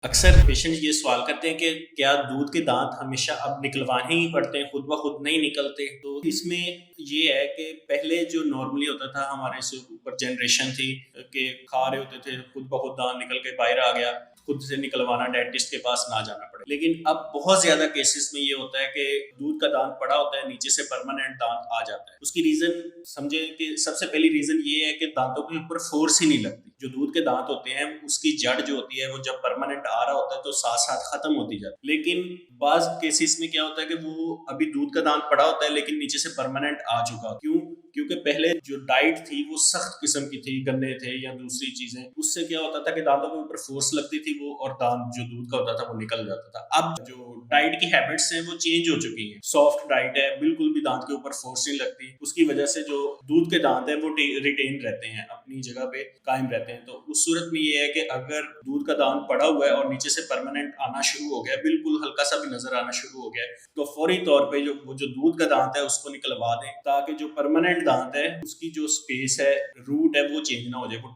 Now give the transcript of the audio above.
اکثر پیشنٹ یہ سوال کرتے ہیں کہ کیا دودھ کے دانت ہمیشہ اب نکلوانے ہی پڑتے ہیں، خود بخود نہیں نکلتے؟ تو اس میں یہ ہے کہ پہلے جو نارملی ہوتا تھا، ہمارے سے اوپر جنریشن تھی کہ کھا رہے ہوتے تھے، خود بخود دانت نکل کے باہر آ گیا، خود سے نکلوانا، ڈینٹسٹ کے پاس نہ جانا پڑے۔ لیکن اب بہت زیادہ کیسز میں یہ ہوتا ہے کہ دودھ کا دانت پڑا ہوتا ہے، نیچے سے پرماننٹ دانت آ جاتا ہے۔ اس کی ریزن سمجھے کہ سب سے پہلی ریزن یہ ہے کہ دانتوں کے اوپر فورس ہی نہیں لگتی۔ جو دودھ کے دانت ہوتے ہیں اس کی جڑ جو ہوتی ہے وہ جب پرماننٹ آ رہا ہوتا ہے تو ساتھ ساتھ ختم ہوتی جاتی ہے۔ لیکن بعض کیسز میں کیا ہوتا ہے کہ وہ ابھی دودھ کا دانت پڑا ہوتا ہے لیکن نیچے سے پرماننٹ آ چکا ہوتا ہے۔ کیونکہ پہلے جو ڈائٹ تھی وہ سخت قسم کی تھی، گنے تھے یا دوسری چیزیں، اس سے کیا ہوتا تھا کہ دانتوں کے اوپر فورس لگتی تھی وہ، اور دانت جو دودھ کا ہوتا تھا وہ نکل جاتا تھا۔ اب جو ڈائٹ کی ہیبٹس ہیں وہ چینج ہو چکی ہیں، سافٹ ڈائٹ ہے، بالکل بھی دانت کے اوپر فورس نہیں لگتی، اس کی وجہ سے جو دودھ کے دانت ہیں وہ ریٹین رہتے ہیں، اپنی جگہ پہ قائم رہتے ہیں۔ تو اس صورت میں یہ ہے کہ اگر دودھ کا دانت پڑا ہوا ہے اور نیچے سے پرماننٹ آنا شروع ہو گیا، بالکل ہلکا سا بھی نظر آنا شروع ہو گیا ہے، تو فوری طور پہ جو دودھ کا دانت ہے اس کو نکلوا دیں، تاکہ جو پرماننٹ دانت ہے اس کی جو سپیس ہے، روٹ ہے، وہ چینج نہ ہو جائے، وہ